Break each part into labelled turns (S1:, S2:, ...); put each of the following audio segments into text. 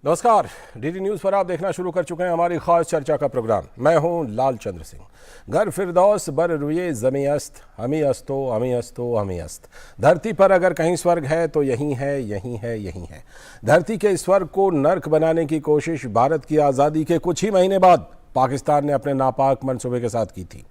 S1: नमस्कार। DD news पर आप देखना शुरू कर चुके हैं हमारी खास चर्चा का प्रोग्राम। मैं हूं लाल चंद्र सिंह। घर फिरदौस बर रुए ज़मी अस्त, हमी अस्तो हमी अस्तो हमी अस्त। धरती पर अगर कहीं स्वर्ग है तो यही है, यही है, यही है। धरती के स्वर्ग को नर्क बनाने की कोशिश भारत की आज़ादी के कुछ ही महीने बाद पाकिस्तान ने अपने नापाक मंसूबे के साथ की थी।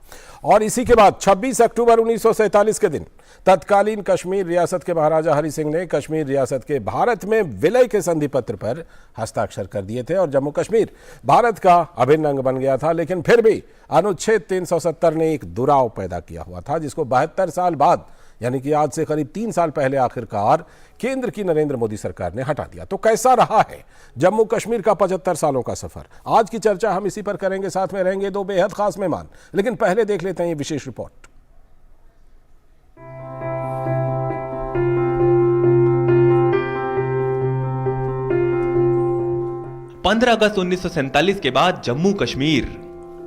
S1: और इसी के बाद 26 अक्टूबर 1947 के दिन तत्कालीन कश्मीर रियासत के महाराजा हरि सिंह ने कश्मीर रियासत के भारत में विलय के संधि पत्र पर हस्ताक्षर कर दिए थे और जम्मू कश्मीर भारत का अभिन्न अंग बन गया था। लेकिन फिर भी अनुच्छेद 370 ने एक दुराव पैदा किया हुआ था, जिसको 72 साल बाद, यानी कि आज से करीब 3 साल पहले आखिरकार केंद्र की नरेंद्र मोदी सरकार ने हटा दिया। तो कैसा रहा है जम्मू कश्मीर का 75 सालों का सफर? आज की चर्चा हम इसी पर करेंगे। साथ में रहेंगे दो बेहद खास मेहमान। लेकिन पहले देख लेते हैं ये विशेष रिपोर्ट।
S2: पंद्रह अगस्त 1947 के बाद जम्मू कश्मीर।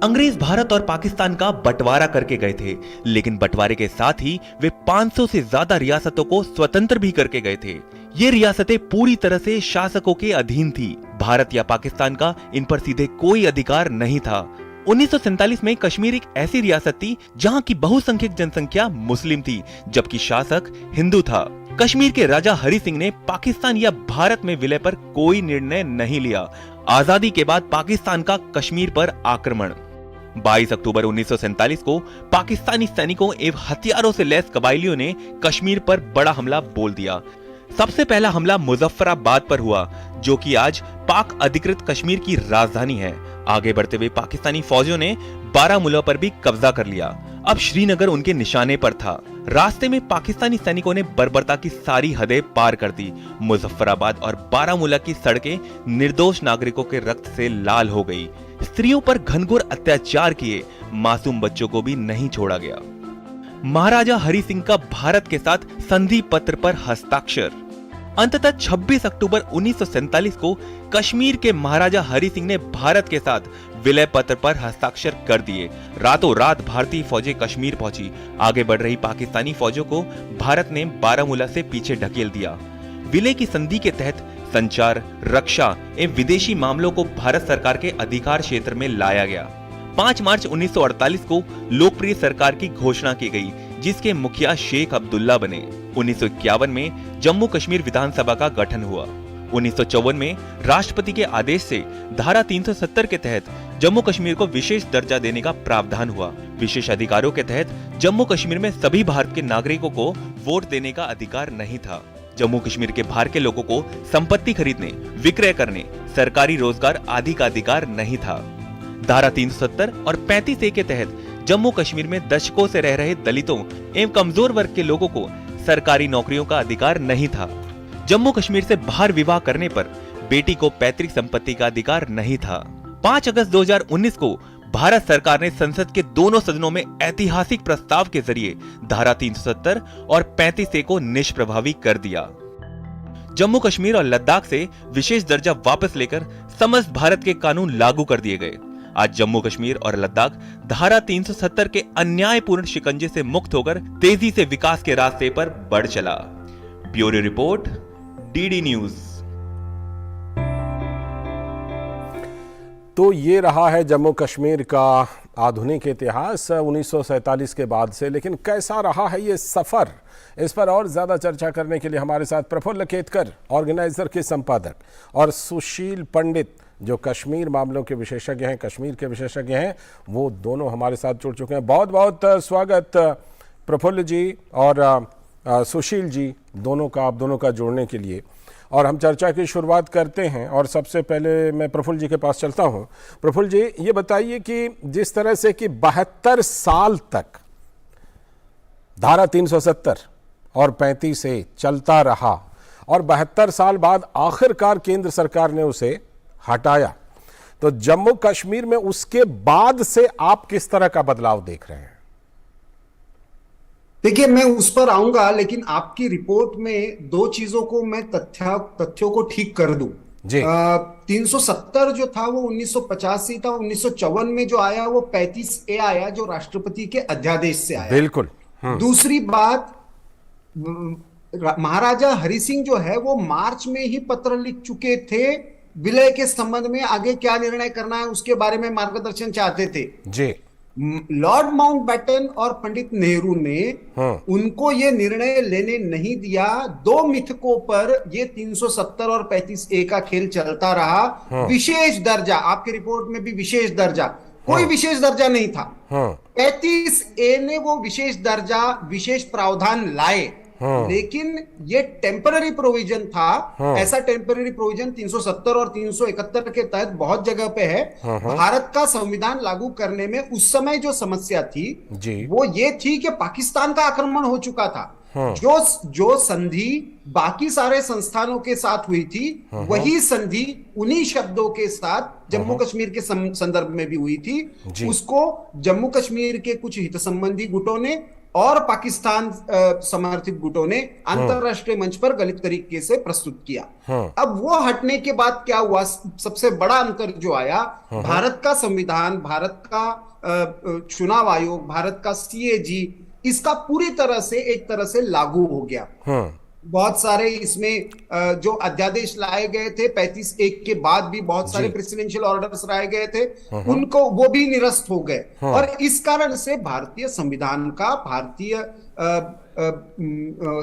S2: अंग्रेज भारत और पाकिस्तान का बंटवारा करके गए थे, लेकिन बंटवारे के साथ ही वे 500 से ज्यादा रियासतों को स्वतंत्र भी करके गए थे। ये रियासतें पूरी तरह से शासकों के अधीन थी। भारत या पाकिस्तान का इन पर सीधे कोई अधिकार नहीं था। 1947 में कश्मीर एक ऐसी रियासत थी जहां की बहुसंख्यक जनसंख्या मुस्लिम थी, जबकि शासक हिंदू था। कश्मीर के राजा हरि सिंह ने पाकिस्तान या भारत में विलय पर कोई निर्णय नहीं लिया। आजादी के बाद पाकिस्तान का कश्मीर पर आक्रमण। 22 अक्टूबर 1947 को पाकिस्तानी सैनिकों एवं हथियारों से लैस कबायलियों ने कश्मीर पर बड़ा हमला बोल दिया। सबसे पहला हमला मुजफ्फराबाद पर हुआ, जो कि आज पाक अधिकृत कश्मीर की राजधानी है। आगे बढ़ते हुए पाकिस्तानी फौजियों ने बारामूला पर भी कब्जा कर लिया। अब श्रीनगर उनके निशाने पर था। रास्ते में पाकिस्तानी सैनिकों ने बर्बरता की सारी हदें पार कर दी। मुजफ्फराबाद और बारामूला की सड़कें निर्दोष नागरिकों के रक्त से लाल हो गई। स्त्रियों पर घनघोर अत्याचार किए, मासूम बच्चों को भी नहीं छोड़ा गया। महाराजा हरि सिंह का भारत के साथ संधि पत्र पर हस्ताक्षर। अंततः 26 अक्टूबर 1947 को कश्मीर के महाराजा हरि सिंह ने भारत के साथ विलय पत्र पर हस्ताक्षर कर दिए। रातों रात भारतीय फौजें कश्मीर पहुंची। आगे बढ़ रही पाकिस्तानी फौजों को भारत ने बारामूला से पीछे ढकेल दिया। विलय की संधि के तहत संचार, रक्षा एवं विदेशी मामलों को भारत सरकार के अधिकार क्षेत्र में लाया गया। 5 मार्च 1948 को लोकप्रिय सरकार की घोषणा की गई, जिसके मुखिया शेख अब्दुल्ला बने। 1951 में जम्मू कश्मीर विधानसभा का गठन हुआ। 1954 में राष्ट्रपति के आदेश से धारा 370 के तहत जम्मू कश्मीर को विशेष दर्जा देने का प्रावधान हुआ। विशेष अधिकारों के तहत जम्मू कश्मीर में सभी भारत के नागरिकों को वोट देने का अधिकार नहीं था। जम्मू कश्मीर के बाहर के लोगों को संपत्ति खरीदने, विक्रय करने, सरकारी रोजगार आदि का अधिकार नहीं था। धारा 370 और 35A के तहत जम्मू कश्मीर में दशकों से रह रहे दलितों एवं कमजोर वर्ग के लोगों को सरकारी नौकरियों का अधिकार नहीं था। जम्मू कश्मीर से बाहर विवाह करने पर बेटी को पैतृक संपत्ति का अधिकार नहीं था। 5 अगस्त 2019 को भारत सरकार ने संसद के दोनों सदनों में ऐतिहासिक प्रस्ताव के जरिए धारा 370 और 35A को निष्प्रभावी कर दिया। जम्मू कश्मीर और लद्दाख से विशेष दर्जा वापस लेकर समस्त भारत के कानून लागू कर दिए गए। आज जम्मू कश्मीर और लद्दाख धारा 370 के अन्यायपूर्ण शिकंजे से मुक्त होकर तेजी से विकास के रास्ते पर बढ़ चला। Bureau report, DD news.
S1: तो ये रहा है जम्मू कश्मीर का आधुनिक इतिहास 1947 के बाद से। लेकिन कैसा रहा है ये सफर? इस पर और ज्यादा चर्चा करने के लिए हमारे साथ प्रफुल्ल केतकर, ऑर्गेनाइजर के संपादक, और सुशील पंडित, जो कश्मीर मामलों के विशेषज्ञ हैं, कश्मीर के विशेषज्ञ हैं, वो दोनों हमारे साथ जुड़ चुके हैं। बहुत बहुत स्वागत प्रफुल्ल जी और सुशील जी, दोनों का, आप दोनों का जुड़ने के लिए। और हम चर्चा की शुरुआत करते हैं और सबसे पहले मैं प्रफुल्ल जी के पास चलता हूं। प्रफुल्ल जी, ये बताइए कि जिस तरह से कि 72 साल तक धारा 370 और 35A चलता रहा और 72 साल बाद आखिरकार केंद्र सरकार ने उसे हटाया, तो जम्मू कश्मीर में उसके बाद से आप किस तरह का बदलाव देख रहे हैं?
S3: देखिए, मैं उस पर आऊंगा, लेकिन आपकी रिपोर्ट में दो चीजों को मैं तथ्यों को ठीक कर दूं। 370 जो था वो 1985 था। 1954 में जो आया वो 35A आया, जो राष्ट्रपति के अध्यादेश से आया।
S1: बिल्कुल।
S3: दूसरी बात, महाराजा हरि सिंह जो है वो मार्च में ही पत्र लिख चुके थे विलय के संबंध में आगे क्या निर्णय करना है उसके बारे में मार्गदर्शन चाहते थे
S1: जी।
S3: लॉर्ड माउंटबेटन और पंडित नेहरू ने उनको ये निर्णय लेने नहीं दिया। दो मिथकों पर ये 370 और 35A का खेल चलता रहा। विशेष दर्जा, आपकी रिपोर्ट में भी विशेष दर्जा, कोई विशेष दर्जा नहीं था। 35A ने वो विशेष दर्जा, विशेष प्रावधान लाए, लेकिन ये टेम्पररी प्रोविजन था। ऐसा टेम्पररी प्रोविजन 370 और 371 के तहत बहुत जगह पे है। भारत का संविधान लागू करने में उस समय जो समस्या थी वो ये थी कि पाकिस्तान का आक्रमण हो चुका था। जो संधि बाकी सारे संस्थानों के साथ हुई थी, वही संधि उन्हीं शब्दों के साथ जम्मू कश्मीर के संदर्भ में भी हुई थी। उसको जम्मू कश्मीर के कुछ हित संबंधी गुटों ने और पाकिस्तान समर्थित गुटों ने अंतरराष्ट्रीय मंच पर गलत तरीके से प्रस्तुत किया। अब वो हटने के बाद क्या हुआ, सबसे बड़ा अंतर जो आया, भारत का संविधान, भारत का चुनाव आयोग, भारत का CAG, इसका पूरी तरह से एक तरह से लागू हो गया। बहुत सारे इसमें जो अध्यादेश लाए गए थे 35A के बाद भी बहुत सारे प्रेसिडेंशियल ऑर्डर्स लाए गए थे, उनको वो भी निरस्त हो गए। और इस कारण से भारतीय संविधान का, भारतीय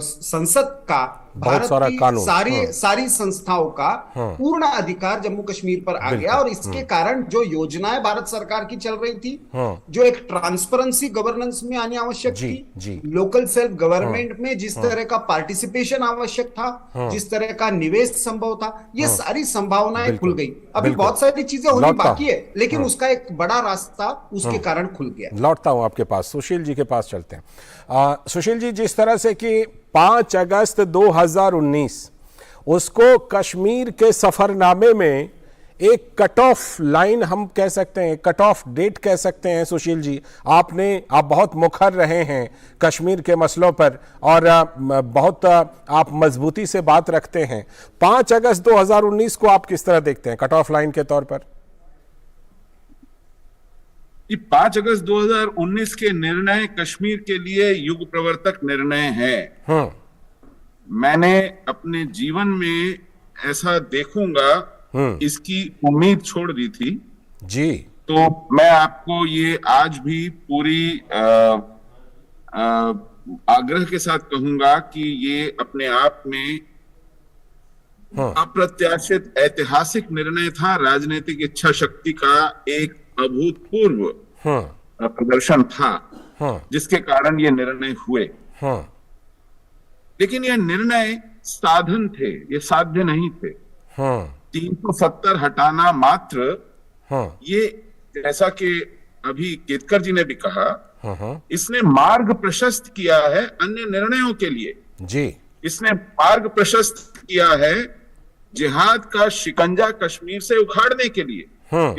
S3: संसद का, भारत की सारी संस्थाओं का पूर्ण अधिकार जम्मू कश्मीर पर आ गया। और इसके कारण जो योजनाएं भारत सरकार की चल रही थी, जो एक ट्रांसपेरेंसी गवर्नेंस में आनी आवश्यक थी, लोकल सेल्फ गवर्नमेंट में जिस तरह का पार्टिसिपेशन आवश्यक था, जिस तरह का निवेश संभव था, ये सारी संभावनाएं खुल गई। अभी बहुत सारी चीजें होनी बाकी है, लेकिन उसका एक बड़ा रास्ता उसके कारण खुल गया।
S1: लौटता हूं आपके पास, सुशील जी के पास चलते हैं। सुशील जी, जिस तरह से कि 5 अगस्त 2019 उसको कश्मीर के सफरनामे में एक कट ऑफ लाइन हम कह सकते हैं, कट ऑफ डेट कह सकते हैं। सुशील जी, आप बहुत मुखर रहे हैं कश्मीर के मसलों पर और बहुत आप मजबूती से बात रखते हैं। 5 अगस्त 2019 को आप किस तरह देखते हैं कट ऑफ लाइन के तौर पर?
S4: 5 अगस्त 2019 के निर्णय कश्मीर के लिए युग प्रवर्तक निर्णय है। मैंने अपने जीवन में ऐसा देखूंगा इसकी उम्मीद छोड़ दी थी
S1: जी।
S4: तो मैं आपको ये आज भी पूरी आग्रह के साथ कहूंगा कि ये अपने आप में अप्रत्याशित ऐतिहासिक निर्णय था। राजनीतिक इच्छा शक्ति का एक अभूतपूर्व प्रदर्शन था जिसके कारण ये निर्णय हुए। लेकिन ये निर्णय साधन थे, ये साध्य नहीं थे। 370 हटाना मात्र, ये जैसा कि अभी केतकर जी ने भी कहा, इसने मार्ग प्रशस्त किया है अन्य निर्णयों के लिए
S1: जी।
S4: इसने मार्ग प्रशस्त किया है जिहाद का शिकंजा कश्मीर से उखाड़ने के लिए।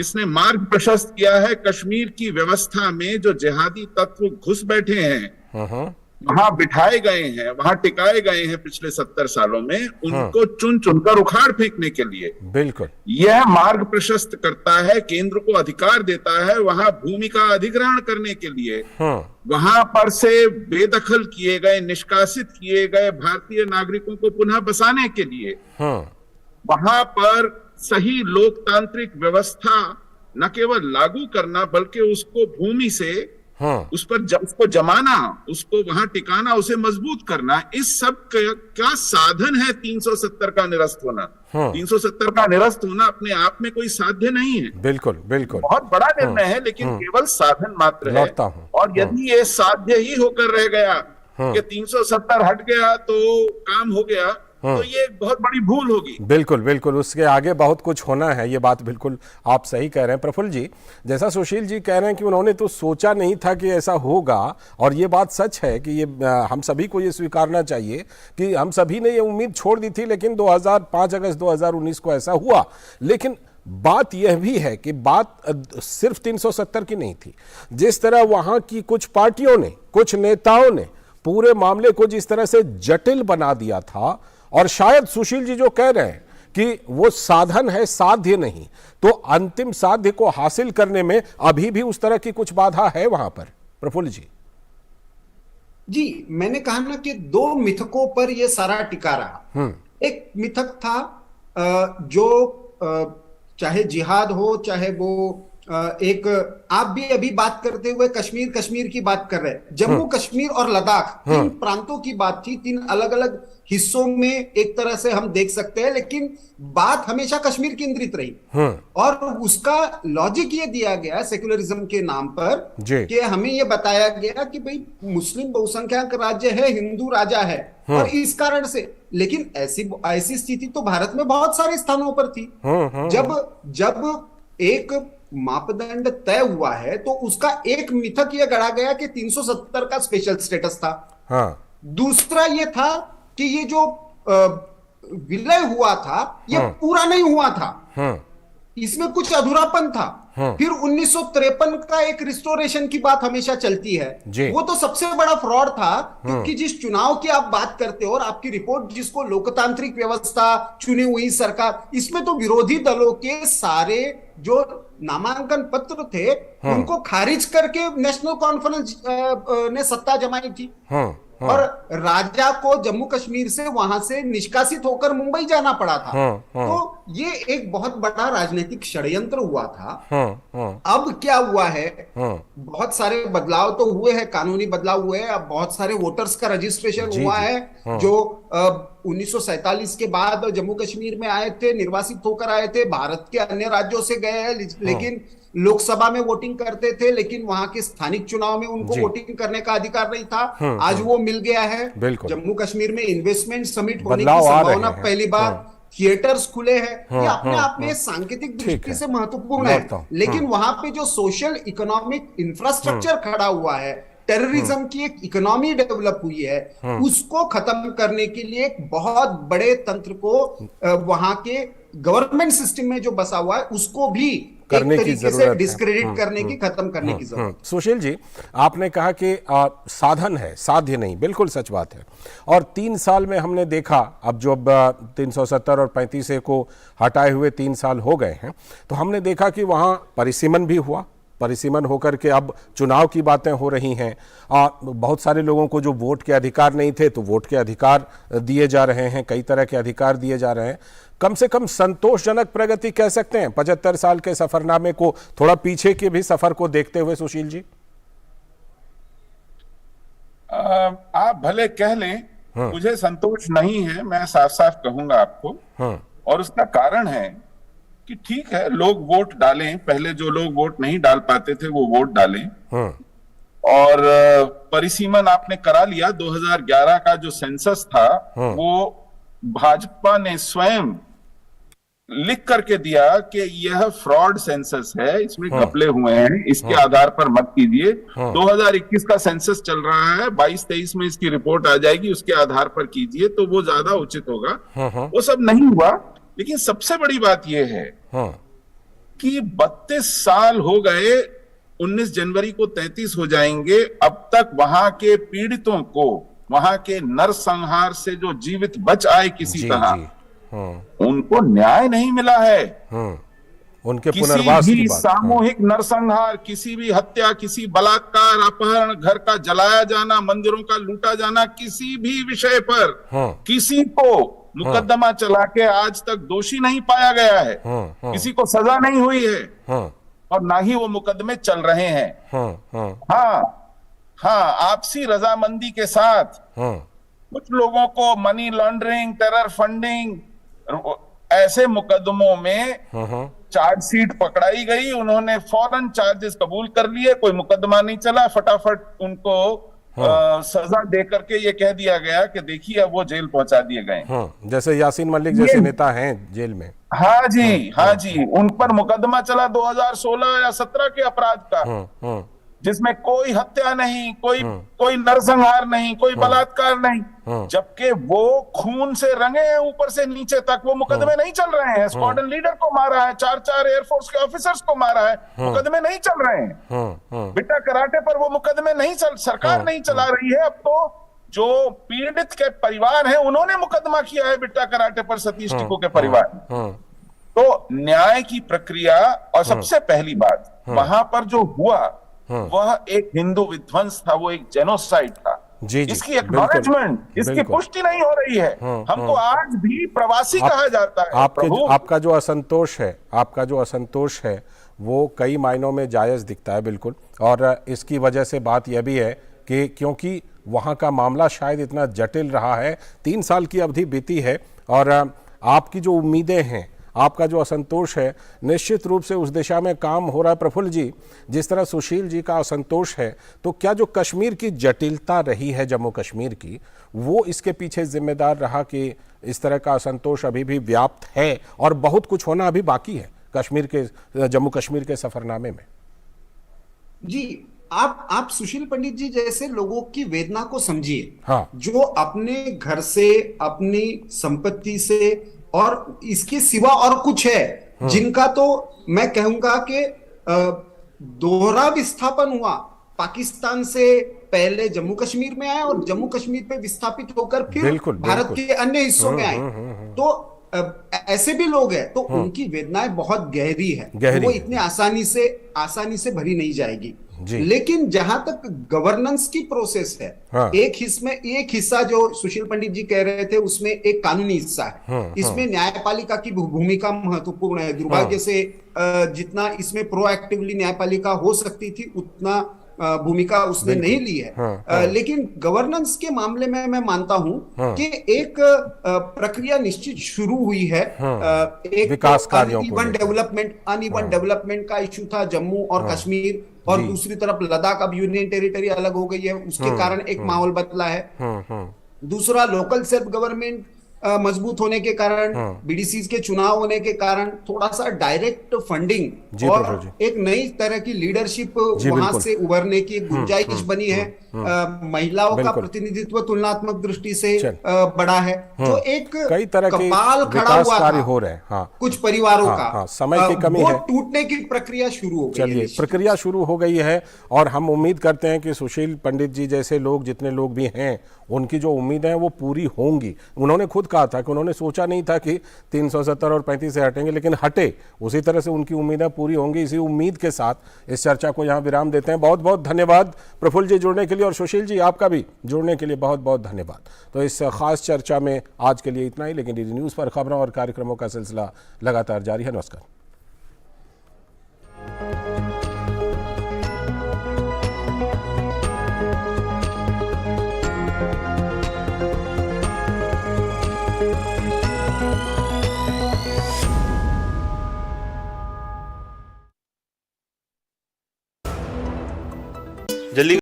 S4: इसने मार्ग प्रशस्त किया है कश्मीर की व्यवस्था में जो जिहादी तत्व घुस बैठे हैं, वहां बिठाए गए हैं, वहां टिकाए गए हैं पिछले 70 सालों में, उनको चुन चुनकर उखाड़ फेंकने के लिए।
S1: बिल्कुल,
S4: यह मार्ग प्रशस्त करता है, केंद्र को अधिकार देता है वहां भूमि का अधिग्रहण करने के लिए। वहां पर से बेदखल किए गए, निष्कासित किए गए भारतीय नागरिकों को पुनः बसाने के लिए। वहां पर सही लोकतांत्रिक व्यवस्था न केवल लागू करना बल्कि उसको भूमि से उसको जमाना, उसको वहां टिकाना, उसे मजबूत करना, इस सब का साधन है 370 का निरस्त होना। 370 का निरस्त होना अपने आप में कोई साध्य नहीं है।
S1: बिल्कुल बिल्कुल,
S4: बहुत बड़ा निर्णय है, लेकिन केवल साधन मात्र है। और यदि ये साध्य ही होकर रह गया कि 370 हट गया तो काम हो गया, तो ये बहुत बड़ी भूल होगी।
S1: बिल्कुल बिल्कुल, उसके आगे बहुत कुछ होना है, ये बात बिल्कुल आप सही कह रहे हैं। प्रफुल्ल जी, जैसा सुशील जी कह रहे हैं कि उन्होंने तो सोचा नहीं था कि ऐसा होगा, और ये बात सच है कि ये हम सभी को ये स्वीकारना चाहिए कि हम सभी ने ये उम्मीद छोड़ दी थी, लेकिन 5 अगस्त 2019 को ऐसा हुआ। लेकिन बात यह भी है कि बात सिर्फ 370 की नहीं थी। जिस तरह वहां की कुछ पार्टियों ने, कुछ नेताओं ने पूरे मामले को जिस तरह से जटिल बना दिया था, और शायद सुशील जी जो कह रहे हैं कि वो साधन है, साध्य नहीं, तो अंतिम साध्य को हासिल करने में अभी भी उस तरह की कुछ बाधा है वहां पर। प्रफुल्ल जी,
S3: मैंने कहा ना कि 2 मिथकों पर यह सारा टिका रहा। एक मिथक था जो चाहे जिहाद हो, चाहे वो एक, आप भी अभी बात करते हुए कश्मीर की बात कर रहे हैं, जम्मू कश्मीर और लद्दाख तीन प्रांतों की बात थी, तीन अलग अलग हिस्सों में एक तरह से हम देख सकते हैं, लेकिन बात हमेशा कश्मीर केंद्रित रही। और उसका लॉजिक ये दिया गया सेक्युलरिज्म के नाम पर कि हमें ये बताया गया कि भाई मुस्लिम बहुसंख्यक राज्य है, हिंदू राजा है, और इस कारण से, लेकिन ऐसी स्थिति तो भारत में बहुत सारे स्थानों पर थी। जब एक मापदंड तय हुआ है तो उसका एक मिथक यह गढ़ा गया कि 370 का स्पेशल स्टेटस था। दूसरा यह था कि ये जो विलय हुआ था ये पूरा नहीं हुआ था, इसमें कुछ अधूरापन था। फिर 1953 का एक रिस्टोरेशन की बात हमेशा चलती है, वो तो सबसे बड़ा फ्रॉड था, क्योंकि जिस चुनाव की आप बात करते हो और आपकी रिपोर्ट जिसको लोकतांत्रिक व्यवस्था, चुनी हुई सरकार, इसमें तो विरोधी दलों के सारे जो नामांकन पत्र थे उनको खारिज करके नेशनल कॉन्फ्रेंस ने सत्ता जमाई थी। और राजा को जम्मू कश्मीर से वहां से निष्कासित होकर मुंबई जाना पड़ा था। तो ये एक बहुत बड़ा राजनीतिक षड्यंत्र हुआ था। अब क्या हुआ है, बहुत सारे बदलाव तो हुए हैं, कानूनी बदलाव हुए हैं, अब बहुत सारे वोटर्स का रजिस्ट्रेशन हुआ है जो 1947 के बाद जम्मू कश्मीर में आए थे, निर्वासित होकर आए थे, भारत के अन्य राज्यों से गए हैं, लेकिन लोकसभा में वोटिंग करते थे, लेकिन वहां के स्थानिक चुनाव में उनको वोटिंग करने का अधिकार नहीं था। आज वो मिल गया है। जम्मू कश्मीर में इन्वेस्टमेंट समिट होने की संभावना, पहली बार थिएटर्स खुले हैं, ये अपने आप में सांकेतिक दृष्टि से महत्वपूर्ण है। लेकिन वहां पे जो सोशल इकोनॉमिक इंफ्रास्ट्रक्चर खड़ा हुआ है, टेररिज्म की एक इकोनॉमी डेवलप हुई है, उसको खत्म करने के लिए एक बहुत बड़े तंत्र को वहां के गवर्नमेंट सिस्टम में जो बसा हुआ है उसको भी करने की जरूरत है, डिस्क्रेडिट करने की, खत्म करने की जरूरत है।
S1: सुशील जी, आपने कहा कि साधन है, साध्य नहीं, बिल्कुल सच बात है। और 3 साल में हमने देखा, अब जो 370 और 35 को हटाए हुए 3 साल हो गए हैं, तो हमने देखा कि वहां परिसीमन भी हुआ, परिसीमन होकर के अब चुनाव की बातें हो रही हैं। बहुत सारे लोगों को जो वोट के अधिकार नहीं थे तो वोट के अधिकार दिए जा रहे हैं, कई तरह के अधिकार दिए जा रहे हैं। कम से कम संतोषजनक प्रगति कह सकते हैं 75 साल के सफरनामे को, थोड़ा पीछे के भी सफर को देखते हुए सुशील जी?
S4: आप भले कह लें, मुझे संतोष नहीं है, मैं साफ साफ कहूंगा आपको। और उसका कारण है कि ठीक है, लोग वोट डालें, पहले जो लोग वोट नहीं डाल पाते थे वो वोट डालें। और परिसीमन आपने करा लिया। 2011 का जो सेंसस था वो भाजपा ने स्वयं लिख करके दिया कि यह फ्रॉड सेंसस है, इसमें घपले हुए हैं, इसके आधार पर मत कीजिए। 2021 का सेंसस चल रहा है, 22-23 में इसकी रिपोर्ट आ जाएगी, उसके आधार पर कीजिए तो वो ज्यादा उचित होगा। वो सब नहीं हुआ। लेकिन सबसे बड़ी बात यह है कि 32 साल हो गए, 19 जनवरी को 33 हो जाएंगे, अब तक वहां के पीड़ितों को, वहां के नरसंहार से जो जीवित बच आए किसी तरह, उनको न्याय नहीं मिला है।
S1: उनके
S4: पुनर्वास की बात, सामूहिक नरसंहार, किसी भी हत्या, किसी बलात्कार, अपहरण, घर का जलाया जाना, मंदिरों का लूटा जाना, किसी भी विषय पर किसी को मुकदमा चला के आज तक दोषी नहीं पाया गया है, किसी को सजा नहीं हुई है, और ना ही वो मुकदमे चल रहे हैं। हाँ, आपसी रजामंदी के साथ कुछ लोगों को मनी लॉन्ड्रिंग, टेरर फंडिंग, ऐसे मुकदमों में चार्जशीट पकड़ाई गई, उन्होंने फौरन चार्जेस कबूल कर लिए, कोई मुकदमा नहीं चला, फटाफट उनको सजा दे करके ये कह दिया गया कि देखिए अब वो जेल पहुंचा दिए गए।
S1: जैसे यासीन मलिक जैसे नेता हैं जेल में।
S4: हाँ जी, उन पर मुकदमा चला 2016 या 17 के अपराध का, जिसमें कोई हत्या नहीं, कोई नरसंहार नहीं, कोई बलात्कार नहीं, जबकि वो खून से रंगे हैं ऊपर से नीचे तक। वो मुकदमे नहीं चल रहे हैं। स्क्वाड्रन लीडर को मारा है, 4 एयरफोर्स के ऑफिसर्स को मारा है, मुकदमे नहीं चल रहे हैं। बिट्टा कराटे पर वो मुकदमे नहीं सरकार नहीं चला रही है। अब तो जो पीड़ित के परिवार हैं उन्होंने मुकदमा किया है बिट्टा कराटे पर, सतीश टिको के परिवार। तो न्याय की प्रक्रिया, और सबसे पहली बात वहां पर जो हुआ वह एक हिंदू विध्वंस था, वो एक जेनोसाइड था।
S1: जी, जी,
S4: इसकी एक्नॉलेजमेंट, इसकी
S1: बिल्कुल।
S4: पुष्टि नहीं हो रही है। हम तो आज भी प्रवासी कहा जाता है।
S1: आपका जो असंतोष है, आपका जो असंतोष है वो कई मायनों में जायज़ दिखता है, बिल्कुल। और इसकी वजह से बात यह भी है कि क्योंकि वहाँ का मामला शायद इतना जटिल रहा है, 3 साल की अवधि बीती है, और आपकी जो उम्मीदें हैं, आपका जो असंतोष है, निश्चित रूप से उस दिशा में काम हो रहा है। प्रफुल्ल जी, जिस तरह सुशील जी का असंतोष है, तो क्या जो कश्मीर की जटिलता रही है, जम्मू कश्मीर की, वो इसके पीछे जिम्मेदार रहा कि इस तरह का असंतोष अभी भी व्याप्त है और बहुत कुछ होना अभी बाकी है कश्मीर के, जम्मू कश्मीर के सफरनामे में?
S3: जी, आप सुशील पंडित जी जैसे लोगों की वेदना को समझिए।
S1: हाँ।
S3: जो अपने घर से, अपनी संपत्ति से और इसके सिवा और कुछ है, जिनका तो मैं कहूंगा कि दोहरा विस्थापन हुआ, पाकिस्तान से पहले जम्मू कश्मीर में आए और जम्मू कश्मीर पे विस्थापित होकर फिर
S1: बिल्कुल,
S3: भारत
S1: बिल्कुल।
S3: के अन्य हिस्सों में आए। तो ऐसे भी लोग हैं, तो उनकी वेदनाएं बहुत गहरी है, वो
S1: है।
S3: इतने आसानी से भरी नहीं जाएगी।
S1: जी।
S3: लेकिन जहां तक गवर्नेंस की प्रोसेस है,
S1: हाँ।
S3: एक हिस्सा जो सुशील पंडित जी कह रहे थे, उसमें एक कानूनी हिस्सा है। इसमें न्यायपालिका की भूमिका महत्वपूर्ण है। दुर्भाग्य से जितना इसमें प्रोएक्टिवली न्यायपालिका हो सकती थी, उतना भूमिका उसने नहीं ली है। लेकिन गवर्नेंस के मामले में मैं मानता हूं कि एक प्रक्रिया निश्चित शुरू हुई है। एक
S1: विकास कार्यों को
S3: अनइवन डेवलपमेंट का इश्यू था जम्मू और कश्मीर, और दूसरी तरफ लद्दाख अब यूनियन टेरिटरी अलग हो गई है, उसके कारण एक माहौल बदला है। दूसरा, लोकल सेल्फ गवर्नमेंट मजबूत होने के कारण, बीडीसीज के चुनाव होने के कारण थोड़ा सा डायरेक्ट फंडिंग और एक नई तरह की लीडरशिप वहां से उभरने की गुंजाइश बनी है। महिलाओं का प्रतिनिधित्व तुलनात्मक दृष्टि से बड़ा है। तो एक
S1: कई तरह के
S3: कपाल खड़ा हुआ
S1: कार्य हो रहे हैं। हाँ।
S3: कुछ परिवारों का
S1: समय की कमी है,
S3: टूटने की प्रक्रिया शुरू हो गई।
S1: चलिए, प्रक्रिया शुरू हो गई है और हम उम्मीद करते हैं कि सुशील पंडित जी जैसे लोग, जितने लोग भी हैं, उनकी जो उम्मीदें हैं वो पूरी होंगी। उन्होंने खुद कहा था कि उन्होंने सोचा नहीं था कि 370 और 35 से हटेंगे, लेकिन हटे। उसी तरह से उनकी उम्मीदें पूरी होंगी। इसी उम्मीद के साथ इस चर्चा को यहाँ विराम देते हैं। बहुत बहुत धन्यवाद प्रफुल्ल जी जुड़ने के लिए, और सुशील जी आपका भी जुड़ने के लिए बहुत बहुत धन्यवाद। तो इस खास चर्चा में आज के लिए इतना ही, लेकिन डीडी न्यूज़ पर खबरों और कार्यक्रमों का सिलसिला लगातार जारी है। नमस्कार।